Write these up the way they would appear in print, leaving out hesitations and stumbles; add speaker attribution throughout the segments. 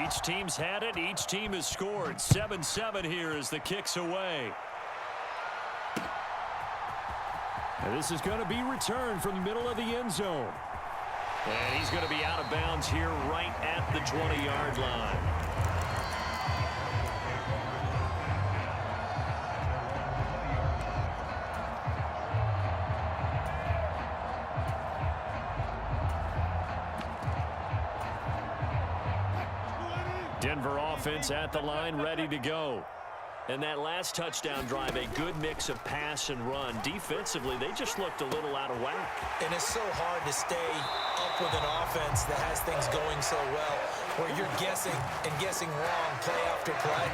Speaker 1: Each team's had it. Each team has scored. 7-7 here as the kick's away. And this is going to be returned from the middle of the end zone. And he's going to be out of bounds here right at the 20-yard line. Denver offense at the line, ready to go. And that last touchdown drive, a good mix of pass and run. Defensively, they just looked a little out of whack.
Speaker 2: And it's so hard to stay up with an offense that has things going so well, where you're guessing and guessing wrong play after play.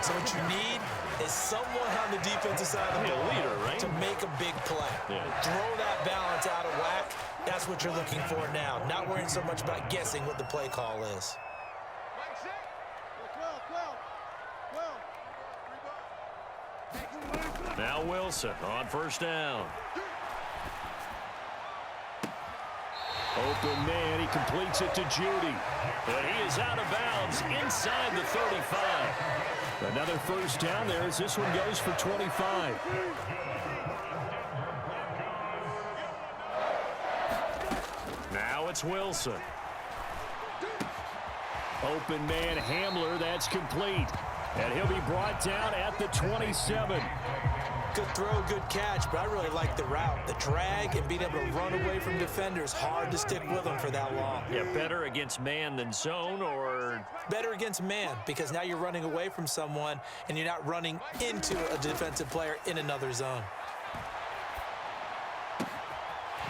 Speaker 2: So what you need is someone on the defensive side of the ball
Speaker 1: leader, right?
Speaker 2: to make a big play.
Speaker 1: Yeah.
Speaker 2: Throw that balance out of whack. That's what you're looking for now. Not worrying so much about guessing what the play call is.
Speaker 1: Now Wilson on first down. Open man, he completes it to Judy. And he is out of bounds inside the 35. Another first down there as this one goes for 25. Now it's Wilson. Open man, Hamler, that's complete. And he'll be brought down at the 27.
Speaker 2: Good throw, good catch, but I really like the route. The drag and being able to run away from defenders, hard to stick with them for that long.
Speaker 1: Yeah, better against man than zone, or?
Speaker 2: Better against man, because now you're running away from someone and you're not running into a defensive player in another zone.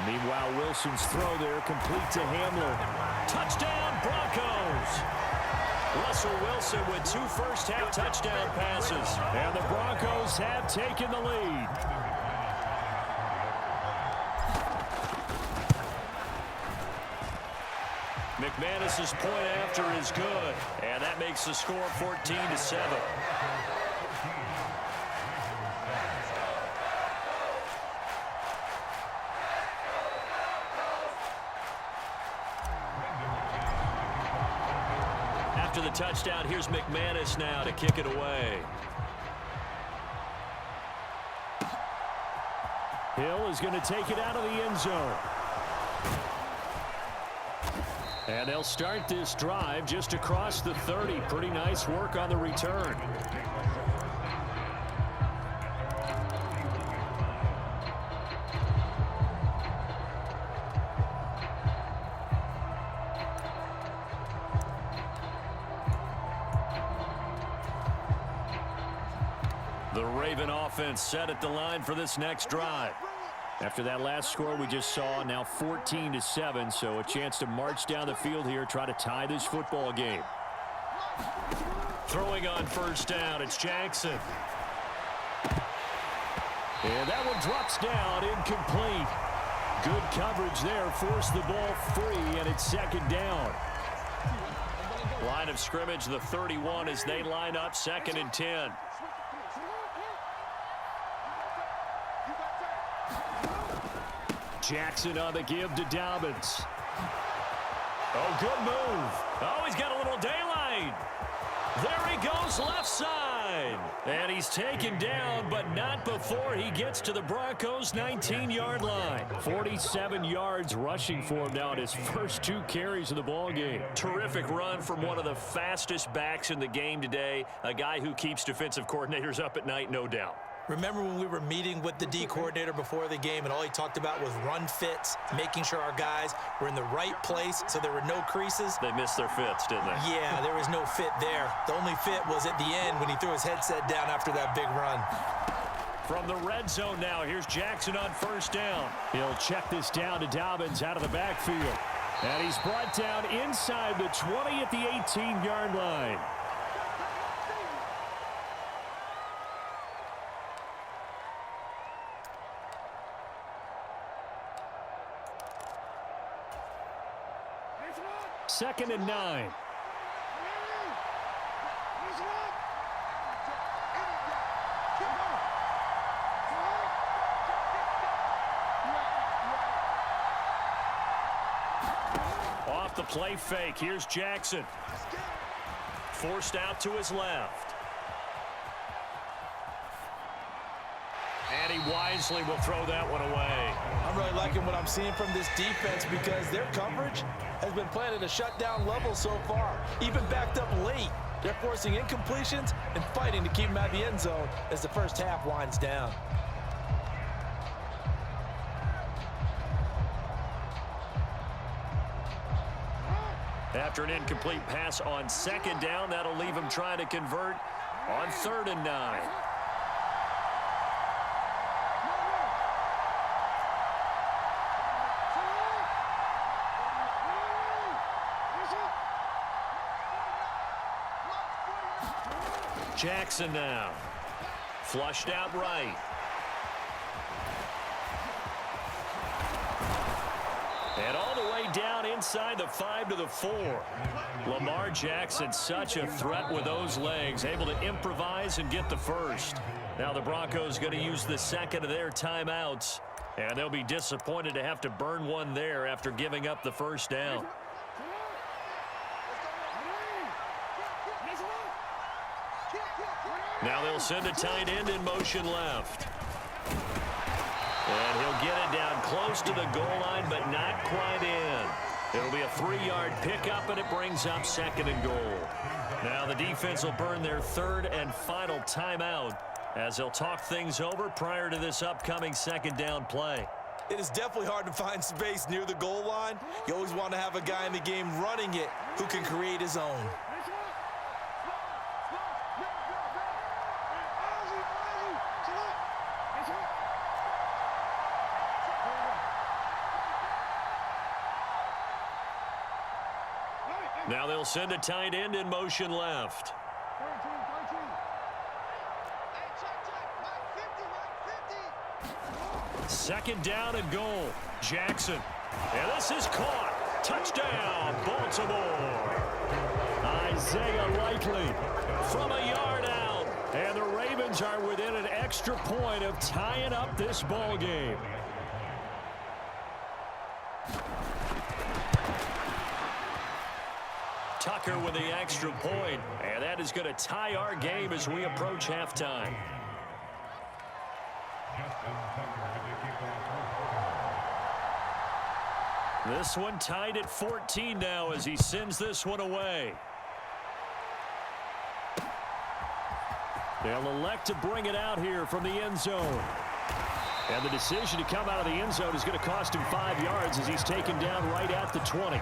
Speaker 1: Meanwhile, Wilson's throw there complete to Hamler. Touchdown, Broncos! Russell Wilson with 2 first-half touchdown passes. And the Broncos have taken the lead. McManus's point after is good. And that makes the score 14-7. After the touchdown, here's McManus now to kick it away. Hill is going to take it out of the end zone. And they'll start this drive just across the 30. Pretty nice work on the return. The Raven offense set at the line for this next drive. After that last score we just saw, now 14-7, so a chance to march down the field here, try to tie this football game. Throwing on first down, it's Jackson. And that one drops down, incomplete. Good coverage there, forced the ball free, and it's second down. Line of scrimmage, the 31 as they line up, 2nd and 10. Jackson on the give to Dobbins. Oh, good move. Oh, he's got a little daylight. There he goes, left side. And he's taken down, but not before he gets to the Broncos' 19-yard line. 47 yards rushing for him now in his first 2 carries of the ball game. Terrific run from one of the fastest backs in the game today. A guy who keeps defensive coordinators up at night, no doubt.
Speaker 2: Remember when we were meeting with the D coordinator before the game and all he talked about was run fits, making sure our guys were in the right place so there were no creases?
Speaker 1: They missed their fits, didn't they?
Speaker 2: Yeah, there was no fit there. The only fit was at the end when he threw his headset down after that big run.
Speaker 1: From the red zone now, here's Jackson on first down. He'll check this down to Dobbins out of the backfield. And he's brought down inside the 20 at the 18-yard line. Second and 9. Off the play fake, here's Jackson. forced out to his left. And he wisely will throw that one away.
Speaker 2: I'm really liking what I'm seeing from this defense because their coverage has been playing at a shutdown level so far. Even backed up late, they're forcing incompletions and fighting to keep them out of the end zone as the first half winds down.
Speaker 1: After an incomplete pass on second down, that'll leave him trying to convert on 3rd and 9. Jackson now. Flushed out right. And all the way down inside the 5 to the 4. Lamar Jackson, such a threat with those legs, able to improvise and get the first. Now the Broncos going to use the second of their timeouts, and they'll be disappointed to have to burn one there after giving up the first down. Now they'll send a tight end in motion left. And he'll get it down close to the goal line, but not quite in. It'll be a 3-yard pickup, and it brings up 2nd and goal. Now the defense will burn their 3rd and final timeout as they'll talk things over prior to this upcoming 2nd down play.
Speaker 2: It is definitely hard to find space near the goal line. You always want to have a guy in the game running it who can create his own.
Speaker 1: Now they'll send a tight end in motion left. Second down and goal. Jackson. And this is caught. Touchdown, Baltimore. Isaiah Likely from a yard out. And the Ravens are within an extra point of tying up this ball game. Tucker with the extra point, and that is going to tie our game as we approach halftime. This one tied at 14 now as he sends this one away. They'll elect to bring it out here from the end zone. And the decision to come out of the end zone is going to cost him 5 yards as he's taken down right at the 20.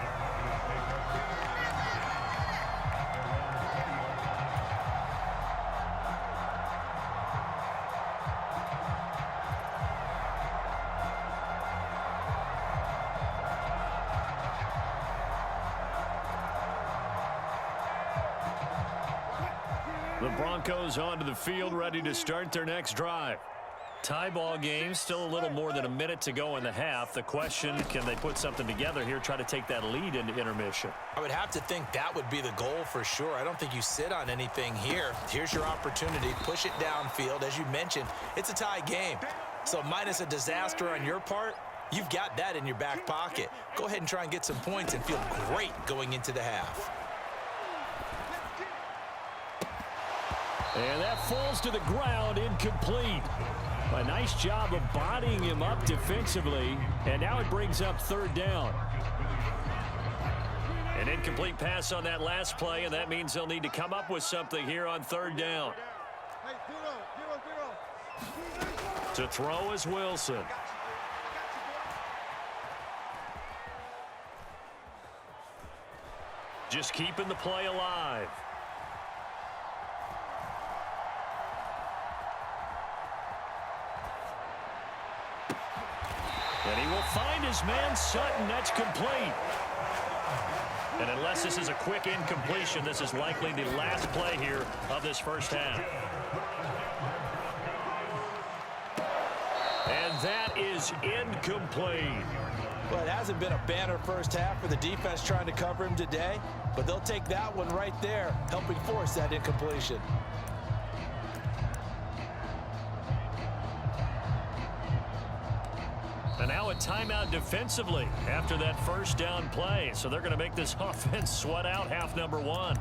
Speaker 1: The Broncos onto the field, ready to start their next drive. Tie ball game, still a little more than a minute to go in the half. The question, can they put something together here, try to take that lead into intermission?
Speaker 2: I would have to think that would be the goal for sure. I don't think you sit on anything here. Here's your opportunity. Push it downfield. As you mentioned, it's a tie game. So minus a disaster on your part, you've got that in your back pocket. Go ahead and try and get some points and feel great going into the half.
Speaker 1: And that falls to the ground, incomplete. A nice job of bodying him up defensively, and now it brings up 3rd down. An incomplete pass on that last play, and that means they'll need to come up with something here on 3rd down. To throw is Wilson. Just keeping the play alive. And he will find his man Sutton. That's complete. And unless this is a quick incompletion, this is likely the last play here of this first half. And that is incomplete.
Speaker 2: Well, it hasn't been a banner first half for the defense trying to cover him today, but they'll take that one right there, helping force that incompletion.
Speaker 1: And now a timeout defensively after that first down play. So they're going to make this offense sweat out half number 1.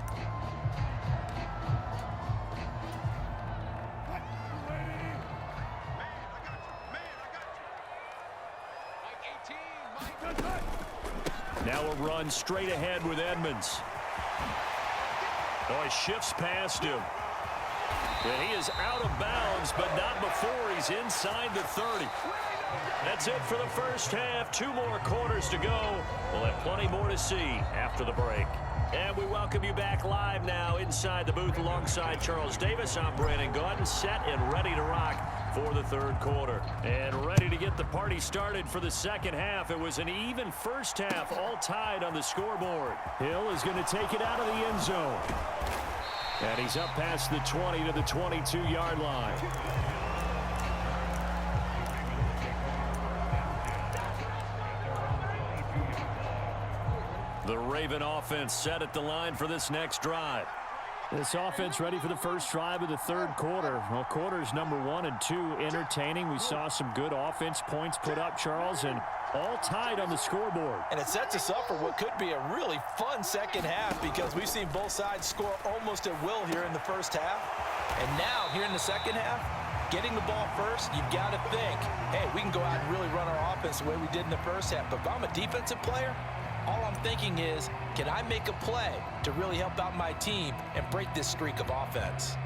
Speaker 1: They'll run straight ahead with Edmonds. Oh, he shifts past him. And he is out of bounds, but not before he's inside the 30. That's it for the first half. 2 more quarters to go. We'll have plenty more to see after the break. And we welcome you back live now inside the booth alongside Charles Davis. I'm Brandon Gordon, set and ready to rock for the third quarter. And ready to get the party started for the second half. It was an even first half, all tied on the scoreboard. Hill is going to take it out of the end zone. And he's up past the 20 to the 22-yard line. The Raven offense set at the line for this next drive. This offense ready for the first drive of the third quarter. Well, quarters number 1 and 2 entertaining. We saw some good offense points put up, Charles, and all tied on the scoreboard.
Speaker 2: And it sets us up for what could be a really fun second half because we've seen both sides score almost at will here in the first half. And now, here in the second half, getting the ball first, you've got to think, hey, we can go out and really run our offense the way we did in the first half. But if I'm a defensive player, all I'm thinking is, can I make a play to really help out my team and break this streak of offense?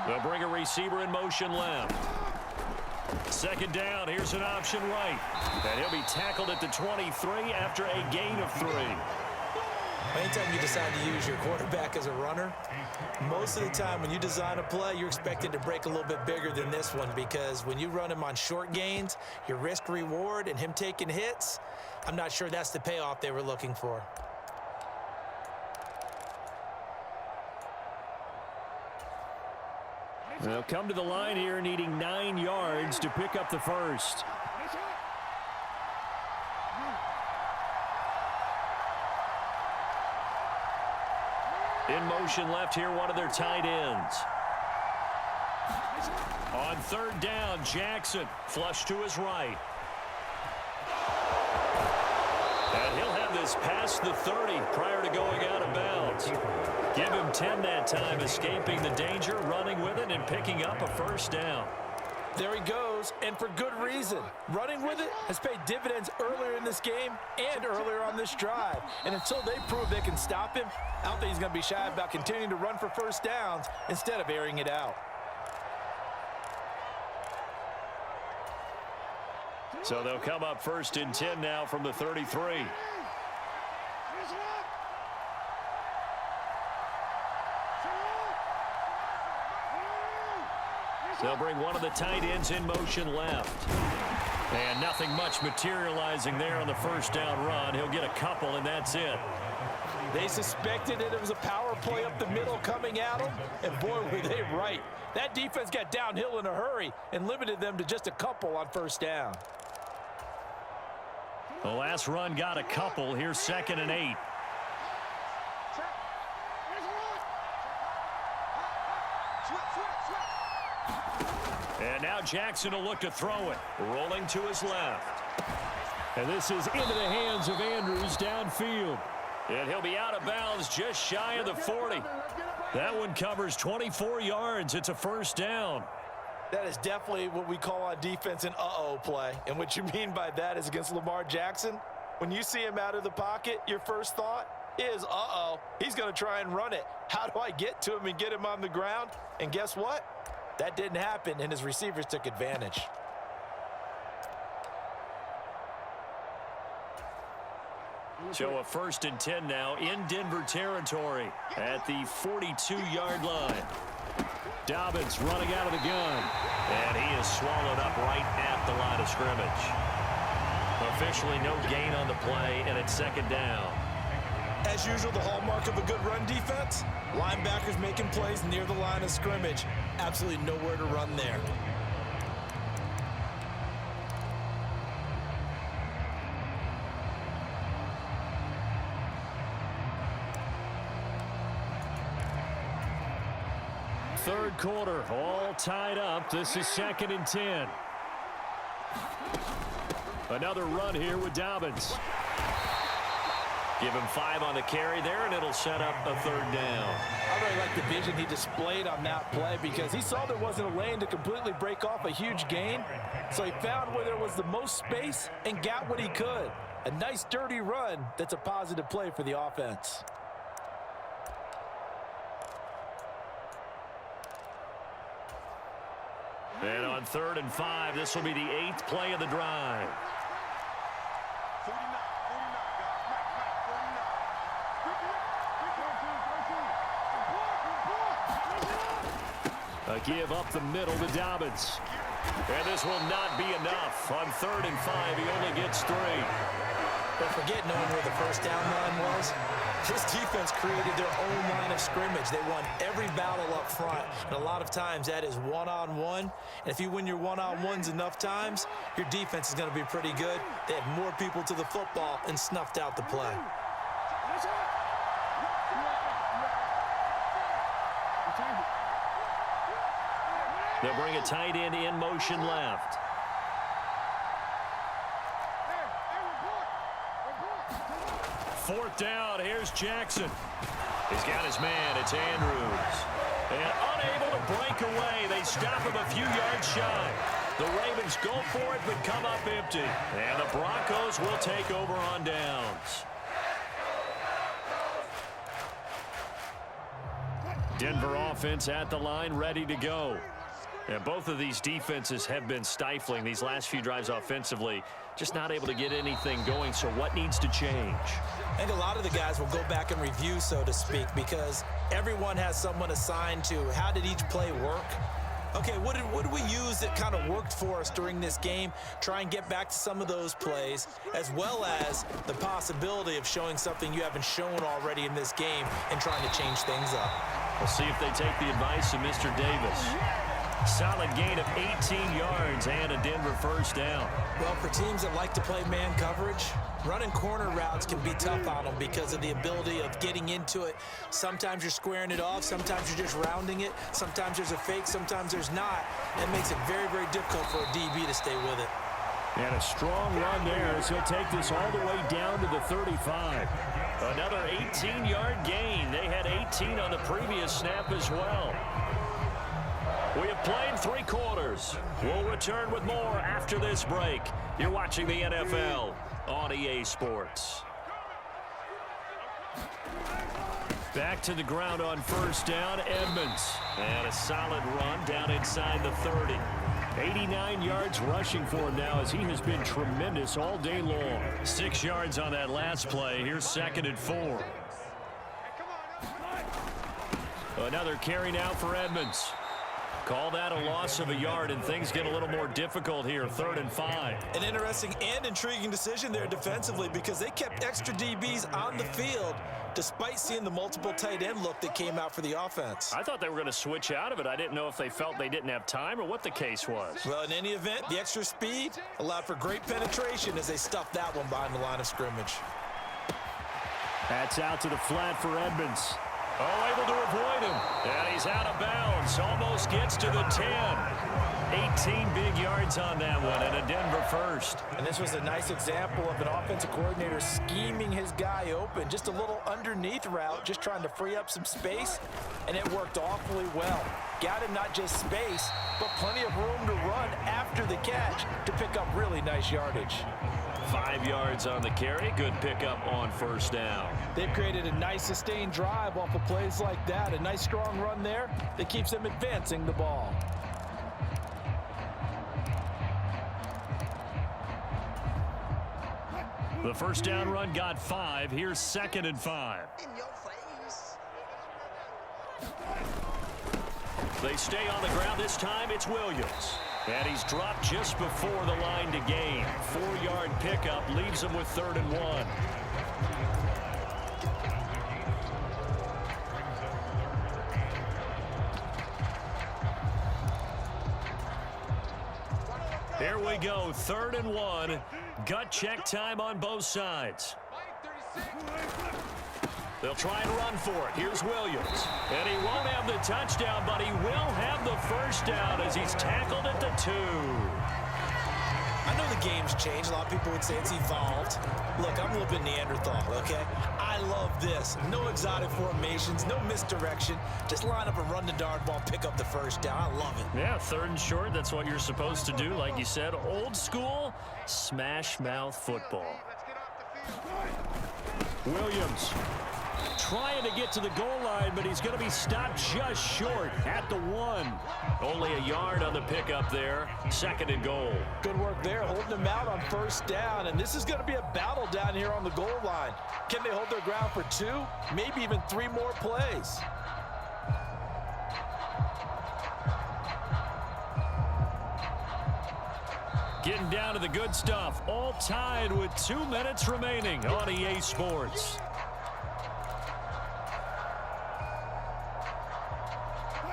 Speaker 1: They'll bring a receiver in motion left. Second down, here's an option right. And he'll be tackled at the 23 after a gain of 3.
Speaker 2: Anytime you decide to use your quarterback as a runner, most of the time when you design a play, you're expected to break a little bit bigger than this one because when you run him on short gains, your risk-reward and him taking hits, I'm not sure that's the payoff they were looking for.
Speaker 1: They'll come to the line here needing 9 yards to pick up the first. In motion left here, one of their tight ends. On third down, Jackson flush to his right. And he'll have this past the 30 prior to going out of bounds. Give him 10 that time, escaping the danger, running with it, and picking up a first down.
Speaker 2: There he goes, and for good reason. Running with it has paid dividends earlier in this game and earlier on this drive. And until they prove they can stop him, I don't think he's going to be shy about continuing to run for first downs instead of airing it out.
Speaker 1: So they'll come up first and 10 now from the 33. They'll bring one of the tight ends in motion left. And nothing much materializing there on the first down run. He'll get a couple, and that's it.
Speaker 2: They suspected that it was a power play up the middle coming at them, and boy, were they right. That defense got downhill in a hurry and limited them to just a couple on first down.
Speaker 1: The last run got a couple. Here's 2nd and 8. And now Jackson will look to throw it. Rolling to his left. And this is into the hands of Andrews downfield. And he'll be out of bounds just shy of the 40. That one covers 24 yards. It's a first down.
Speaker 2: That is definitely what we call on defense an uh-oh play. And what you mean by that is against Lamar Jackson, when you see him out of the pocket, your first thought is, uh-oh, he's going to try and run it. How do I get to him and get him on the ground? And guess what? That didn't happen, and his receivers took advantage.
Speaker 1: So a 1st and 10 now in Denver territory at the 42-yard line. Dobbins running out of the gun. And he is swallowed up right at the line of scrimmage. Officially no gain on the play, and it's 2nd down.
Speaker 2: As usual, the hallmark of a good run defense, linebackers making plays near the line of scrimmage. Absolutely nowhere to run there.
Speaker 1: third quarter, all tied up. This is 2nd and 10. Another run here with Dobbins. Give him 5 on the carry there, and it'll set up a 3rd down.
Speaker 2: I really like the vision he displayed on that play because he saw there wasn't a lane to completely break off a huge gain. So he found where there was the most space and got what he could. A nice, dirty run that's a positive play for the offense.
Speaker 1: And on 3rd and 5, this will be the 8th play of the drive. A give up the middle to Dobbins. And this will not be enough. On 3rd and 5, he only gets 3.
Speaker 2: But forget knowing where the first down line was. This defense created their own line of scrimmage. They won every battle up front. And a lot of times that is one-on-one. And if you win your one-on-ones enough times, your defense is going to be pretty good. They had more people to the football and snuffed out the play.
Speaker 1: They'll bring a tight end in motion left. Fourth down, here's Jackson. He's got his man, it's Andrews. And unable to break away, they stop him a few yards shy. The Ravens go for it, but come up empty. And the Broncos will take over on downs. Denver offense at the line, ready to go. And both of these defenses have been stifling these last few drives offensively. Just not able to get anything going, so what needs to change?
Speaker 2: I think a lot of the guys will go back and review, so to speak, because everyone has someone assigned to how did each play work. Okay, what did we use that kind of worked for us during this game? Try and get back to some of those plays, as well as the possibility of showing something you haven't shown already in this game and trying to change things up.
Speaker 1: We'll see if they take the advice of Mr. Davis. Solid gain of 18 yards and a Denver first down.
Speaker 2: Well, for teams that like to play man coverage, running corner routes can be tough on them because of the ability of getting into it. Sometimes you're squaring it off. Sometimes you're just rounding it. Sometimes there's a fake. Sometimes there's not. That makes it very, very difficult for a DB to stay with it.
Speaker 1: And a strong run there as he'll take this all the way down to the 35. Another 18-yard gain. They had 18 on the previous snap as well. We have played 3 quarters. We'll return with more after this break. You're watching the NFL on EA Sports. Back to the ground on first down, Edmonds. And a solid run down inside the 30. 89 yards rushing for him now as he has been tremendous all day long. 6 yards on that last play. Here's 2nd and 4. Another carry now for Edmonds. Call that a loss of a yard, and things get a little more difficult here, 3rd and 5.
Speaker 2: An interesting and intriguing decision there defensively because they kept extra DBs on the field despite seeing the multiple tight end look that came out for the offense.
Speaker 1: I thought they were going to switch out of it. I didn't know if they felt they didn't have time or what the case was.
Speaker 2: Well, in any event, the extra speed allowed for great penetration as they stuffed that one behind the line of scrimmage.
Speaker 1: That's out to the flat for Edmonds. Oh, able to avoid him. And he's out of bounds. Almost gets to the 10. 18 big yards on that one and a Denver first.
Speaker 2: And this was a nice example of an offensive coordinator scheming his guy open. Just a little underneath route, just trying to free up some space, and it worked awfully well. Got him not just space, but plenty of room to run after the catch to pick up really nice yardage.
Speaker 1: 5 yards on the carry. Good pickup on first down.
Speaker 2: They've created a nice sustained drive off of plays like that. A nice strong run there that keeps them advancing the ball.
Speaker 1: The first down run got 5. Here's 2nd and 5.
Speaker 3: In your face.
Speaker 1: They stay on the ground. This time it's Williams. And he's dropped just before the line to gain. 4-yard pickup leaves him with 3rd and 1. Here we go, 3rd and 1. Gut check time on both sides. They'll try and run for it. Here's Williams. And he won't have the touchdown, but he will have the first down as he's tackled at the 2.
Speaker 2: I know the game's changed. A lot of people would say it's evolved. Look, I'm a little bit Neanderthal, okay? I love this. No exotic formations, no misdirection. Just line up and run the dart ball, pick up the first down. I love it.
Speaker 1: Yeah, 3rd and short. That's what you're supposed to do. Like you said, old school smash mouth football. Williams trying to get to the goal line, but he's going to be stopped just short at the 1. Only a yard on the pickup there. 2nd and goal.
Speaker 2: Good work there, holding them out on first down. And this is going to be a battle down here on the goal line. Can they hold their ground for 2, maybe even 3 more plays?
Speaker 1: Getting down to the good stuff. All tied with 2 minutes remaining on EA Sports.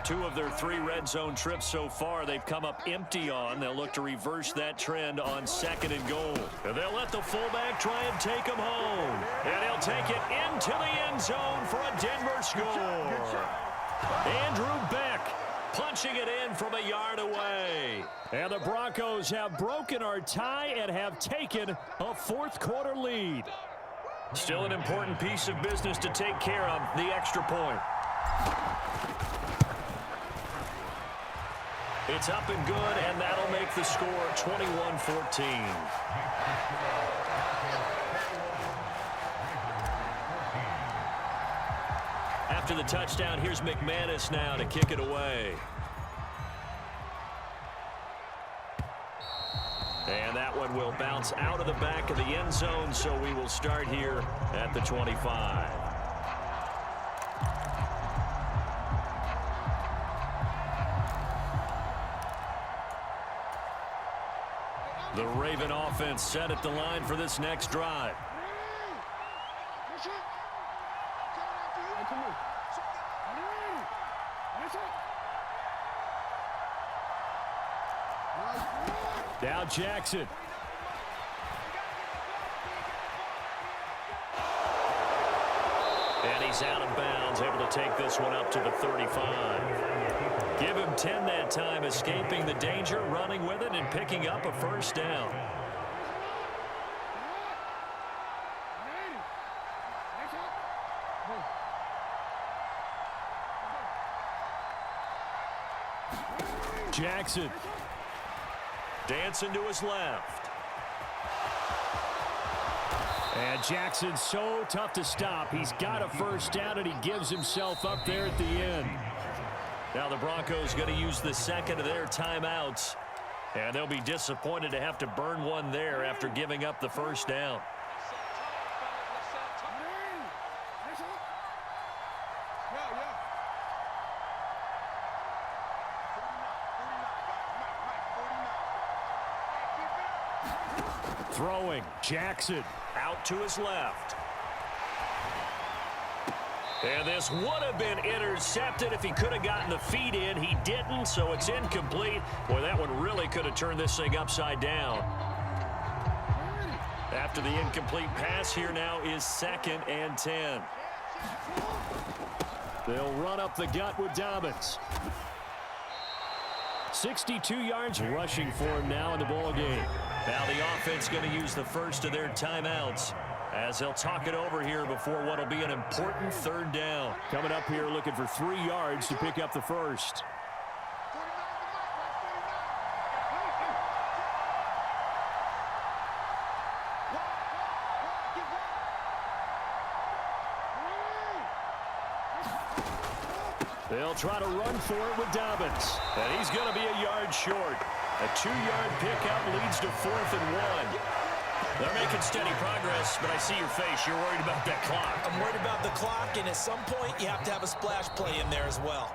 Speaker 1: 2 of their 3 red zone trips so far they've come up empty on. They'll look to reverse that trend on 2nd and goal. And they'll let the fullback try and take him home. And he'll take it into the end zone for a Denver score. Andrew Beck punching it in from a yard away. And the Broncos have broken our tie and have taken a 4th quarter lead. Still an important piece of business to take care of, the extra point. It's up and good, and that'll make the score 21-14. After the touchdown, here's McManus now to kick it away. And that one will bounce out of the back of the end zone, so we will start here at the 25. The Raven offense set at the line for this next drive. Now Jackson. And he's out of bounds, able to take this one up to the 35. Give him 10 that time, escaping the danger, running with it, and picking up a first down. Jackson dancing to his left. And Jackson's so tough to stop. He's got a first down, and he gives himself up there at the end. Now the Broncos going to use the 2nd of their timeouts. And they'll be disappointed to have to burn one there after giving up the first down. Throwing, Jackson out to his left. And this would have been intercepted if he could have gotten the feet in. He didn't, so it's incomplete. Boy, that one really could have turned this thing upside down. After the incomplete pass, here now is 2nd and 10. They'll run up the gut with Dobbins. 62 yards rushing for him now in the ball game. Now the offense going to use the first of their timeouts as they'll talk it over here before what will be an important 3rd down. Coming up here looking for 3 yards to pick up the first. They'll try to run for it with Dobbins. And he's going to be a yard short. A 2-yard pickup leads to 4th and 1. They're making steady progress, but I see your face. You're worried about that clock.
Speaker 2: I'm worried about the clock, and at some point, you have to have a splash play in there as well.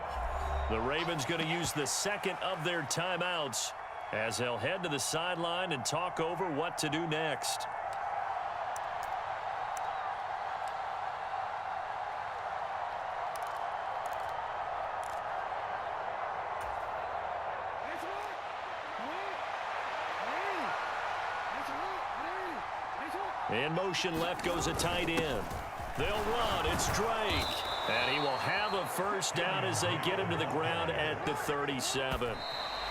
Speaker 1: The Ravens going to use the 2nd of their timeouts as they'll head to the sideline and talk over what to do next. In motion left goes a tight end. They'll run. It's Drake. And he will have a first down as they get him to the ground at the 37.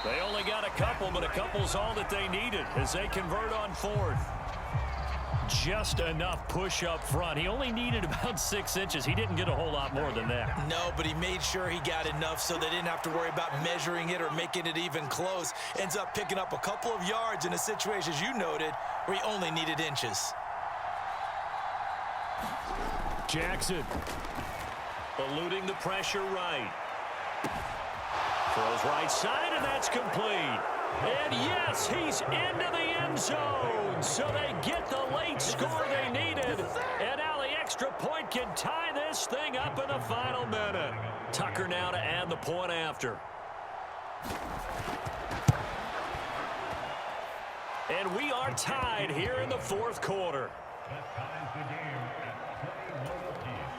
Speaker 1: They only got a couple, but a couple's all that they needed as they convert on fourth. Just enough push up front. He only needed about 6 inches. He didn't get a whole lot more than that.
Speaker 2: No, but he made sure he got enough so they didn't have to worry about measuring it or making it even close. Ends up picking up a couple of yards in a situation, as you noted, where he only needed inches.
Speaker 1: Jackson eluding the pressure right. Throws right side, and that's complete. And yes, he's into the end zone. So they get the late score they needed. And now the extra point can tie this thing up in the final minute. Tucker now to add the point after. And we are tied here in the fourth quarter.
Speaker 3: That ties the game at 21 apiece.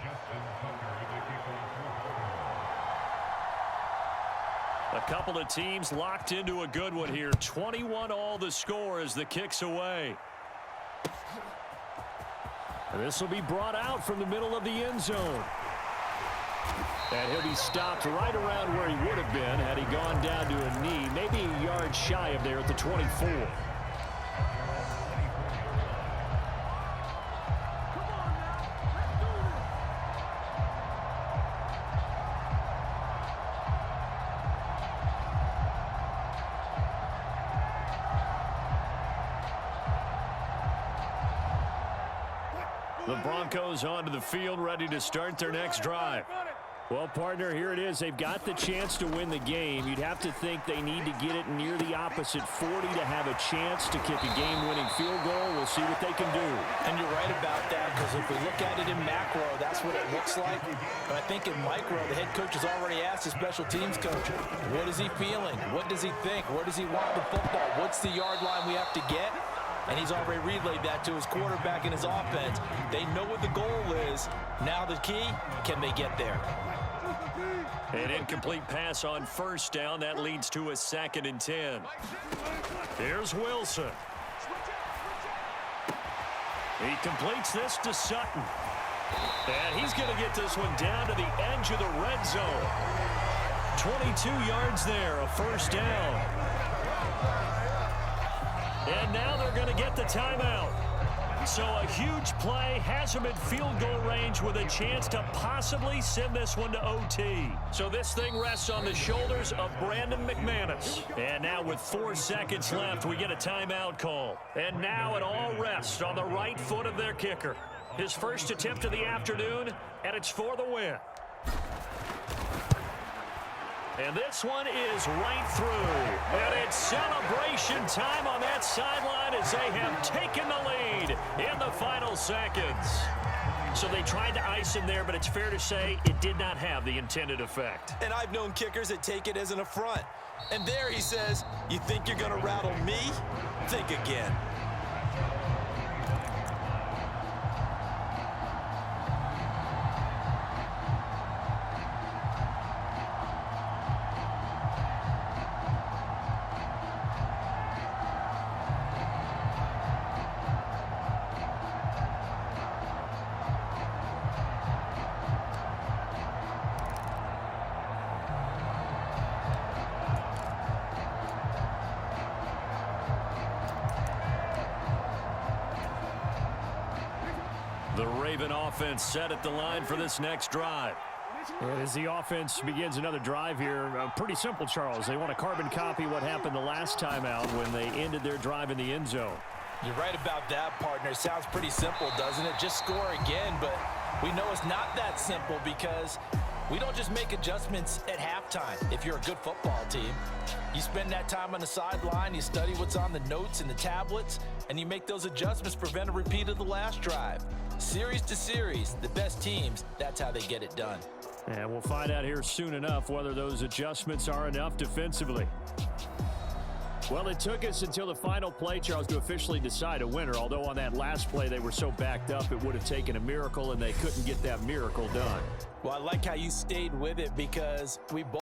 Speaker 3: Justin Tucker with the kick off.
Speaker 1: A couple of teams locked into a good one here. 21-all the score as the kick's away. This will be brought out from the middle of the end zone. And he'll be stopped right around where he would have been had he gone down to a knee, maybe a yard shy of there at the 24. The Broncos onto the field, ready to start their next drive. Well, partner, here it is. They've got the chance to win the game. You'd have to think they need to get it near the opposite 40 to have a chance to kick a game-winning field goal. We'll see what they can do.
Speaker 2: And you're right about that, because if we look at it in macro, that's what it looks like. But I think in micro, the head coach has already asked the special teams coach, what is he feeling? What does he think? Where does he want the football? What's the yard line we have to get? And he's already relayed that to his quarterback and his offense. They know what the goal is. Now the key, can they get there?
Speaker 1: An incomplete pass on first down. That leads to a 2nd and 10. Here's Wilson. He completes this to Sutton. And he's going to get this one down to the edge of the red zone. 22 yards there, a first down. And now they're going to get the timeout. So a huge play has him in field goal range with a chance to possibly send this one to OT. So this thing rests on the shoulders of Brandon McManus. And now with 4 seconds left, we get a timeout call. And now it all rests on the right foot of their kicker. His first attempt of the afternoon, and it's for the win. And this one is right through. And it's celebration time on that sideline as they have taken the lead in the final seconds. So they tried to ice him there, but it's fair to say it did not have the intended effect.
Speaker 2: And I've known kickers that take it as an affront. And there he says, you think you're going to rattle me? Think again.
Speaker 1: The Raven offense set at the line for this next drive. As the offense begins another drive here, pretty simple, Charles. They want to carbon copy what happened the last time out when they ended their drive in the end zone.
Speaker 2: You're right about that, partner. Sounds pretty simple, doesn't it? Just score again, but we know it's not that simple because we don't just make adjustments at halftime. If you're a good football team, you spend that time on the sideline, you study what's on the notes and the tablets, and you make those adjustments, prevent a repeat of the last drive. Series to series, the best teams, that's how they get it done.
Speaker 1: And we'll find out here soon enough whether those adjustments are enough defensively. Well, it took us until the final play, Charles, to officially decide a winner, although on that last play they were so backed up it would have taken a miracle, and they couldn't get that miracle done.
Speaker 2: Well, I like how you stayed with it because we both